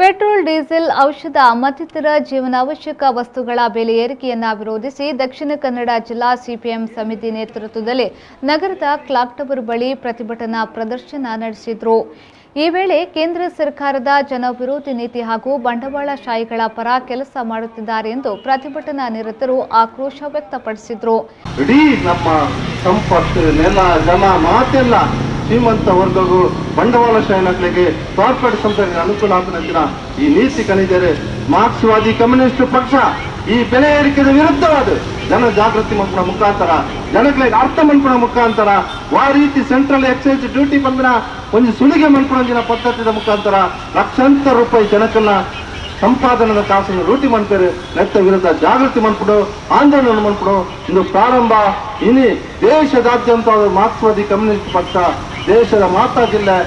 Petrol, diesel, ಔಷಧ ಮತ್ತಿತರ ಜೀವನಾವಶ್ಯಕ ವಸ್ತುಗಳ ಬೆಲೆ ಏರಿಕೆಯನ್ನು ವಿರೋಧಿಸಿ ದಕ್ಷಿಣ ಕನ್ನಡ ಜಿಲ್ಲಾ ಸಿಪಿಎಂ ಸಮಿತಿ ನೇತೃತ್ವದಲ್ಲಿ ನಗರದ ಕ್ಲಾಕ್ ಟವರ್ ಬಳಿ ಪ್ರತಿಭಟನಾ ಪ್ರದರ್ಶನ ನಡೆಸಿದರು. ಈ ವೇಳೆ ಕೇಂದ್ರ ಸರ್ಕಾರದ ಜನವಿರೋಧಿ ನೀತಿ ಹಾಗೂ ಬಂಡವಾಳಶಾಹಿಗಳ ಪರ ಕೆಲಸ ಮಾಡುತ್ತಿದ್ದಾರೆ ಎಂದು ಪ್ರತಿಭಟನಾ ನಿರತರು ಆಕ್ರೋಶ ವ್ಯಕ್ತಪಡಿಸಿದರು. ಇಡೀ ನಮ್ಮ ಸಂಪತ್ತು, ನೆಲ, ಜನ ಮಾತೆಲ್ಲ ಶ್ರೀಮಂತ ವರ್ಗಗಳು ಬಂಡವಾಳಶಾಹಿ ನಕಲಿಗೆ ಕಾರ್ಪೊರೇಟ್ ಸಂಸ್ಥೆಗೆ ಅನುಕೂಲ ಆಗ್ತಿನ ಈ ನೀತಿ ಕಣಿದರೆ ಮಾರ್ಕ್ಸ್ವಾದಿ ಕಮ್ಯುನಿಸ್ಟ್ ಪಕ್ಷ ಈ ಬೆಲೆ ಏರಿಕೆಯ ವಿರುದ್ಧವಾದ ಜನ ಜಾಗೃತಿ ಮಾಡ್ಕೊಳ ಮುಖಾಂತರ ಜನಗಳಿಗೆ ಅರ್ಥ ಮಾಡ್ಕೊಳ ಮುಖಾಂತರ ಆ ರೀತಿ ಸೆಂಟ್ರಲ್ ಎಕ್ಸೈಸ್ ಡ್ಯೂಟಿ ಬಂದ್ರ ಒಂದು ಸುಲಿಗೆ ಮಾಡ್ಕೊಳ್ಳೋದಿನ ಪದ್ಧತಿಯ ಮುಖಾಂತರ ಲಕ್ಷಾಂತರ ರೂಪಾಯಿ ಜನಕನ್ನ ಸಂಪಾದನೆ ಕಾಸನ್ನು ಲೂಟಿ ಮಾಡ್ತಾರೆ. ನೆತ್ತ ವಿರುದ್ಧ ಜಾಗೃತಿ ಮಾಡ್ಬಿಡು, ಆಂದೋಲನ ಮಾಡ್ಬಿಡು. ಇದು ಪ್ರಾರಂಭ ಇನಿ ದೇಶದಾದ್ಯಂತ ಮಾರ್ಕ್ಸ್ವಾದಿ ಕಮ್ಯುನಿಸ್ಟ್ ಪಕ್ಷ ದೇಶದ ಮಾತಾ ಜಿಲ್ಲೆ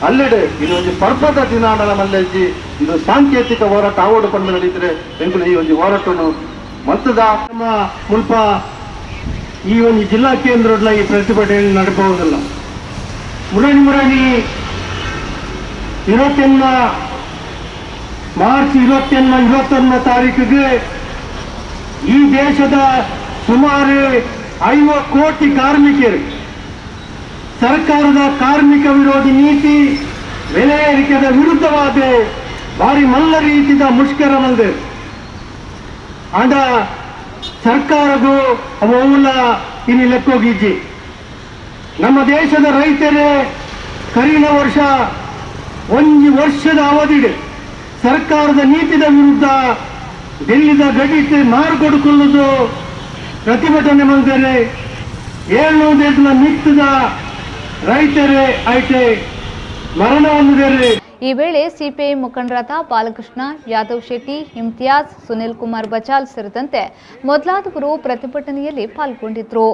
ಅಲ್ಲೆಡೆ ಇದು ಒಂದು ಪರ್ವತ ದಿನಾಂಡ ಮಲ್ಲೆಜ್ಜಿ ಇದು ಸಾಂಕೇತಿಕ ಹೋರಾಟ ಆವಡು ಬಂದು ನಡೀತಾರೆ. ಬೆಂಗಳೂರು ಈ ಒಂದು ಹೋರಾಟವನ್ನು ಮತ್ತದ ನಮ್ಮ ಮುಲ್ಪ ಈ ಒಂದು ಜಿಲ್ಲಾ ಕೇಂದ್ರದ ಈ ಪ್ರತಿಭಟನೆ ನಡೆಸಬಹುದಿಲ್ಲ. ಮುರಣಿ ಮಾರ್ಚ್ 21 ತಾರೀಕಿಗೆ ಈ ದೇಶದ ಸುಮಾರು 50 ಕೋಟಿ ಕಾರ್ಮಿಕರು ಸರ್ಕಾರದ ಕಾರ್ಮಿಕ ವಿರೋಧಿ ನೀತಿ ಬೆಲೆ ಏರಿಕೆಯ ವಿರುದ್ಧವಾದ ಭಾರಿ ಮಲ್ಲ ರೀತಿಯ ಮುಷ್ಕರ ಬಂದೆ ಅಂಡ ಸರ್ಕಾರಗೂ ಅವೆಲ್ಲ ಇನ್ನು ಲೆಕ್ಕೋಗಿಜ್ಜಿ. ನಮ್ಮ ದೇಶದ ರೈತರೇ ಕರಿನ ವರ್ಷ ಒಂದು ವರ್ಷದ ಅವಧಿಗೆ ಸರ್ಕಾರದ ನೀತಿದ ವಿರುದ್ಧ ಡೆಲ್ಲಿದ ಗಡಿಗೆ ಮಾರ್ಕೊಡ್ಕೊಳ್ಳೋದು ಪ್ರತಿಭಟನೆ ಮಾಡಿದರೆ 700 ಮಿತ್ತದ ರೈತರೇ ಐಟೆ ಮರಣವನ್ನು. ಈ ವೇಳೆ ಸಿಪಿಐ ಮುಖಂಡರಾದ ಬಾಲಕೃಷ್ಣ, ಯಾದವ್ ಶೆಟ್ಟಿ, ಇಮ್ತಿಯಾಜ್, ಸುನಿಲ್ ಕುಮಾರ್ ಬಚಾಲ್ ಸೇರಿದಂತೆ ಮೊದಲಾದವರು ಪ್ರತಿಭಟನೆಯಲ್ಲಿ ಪಾಲ್ಗೊಂಡಿದ್ದರು.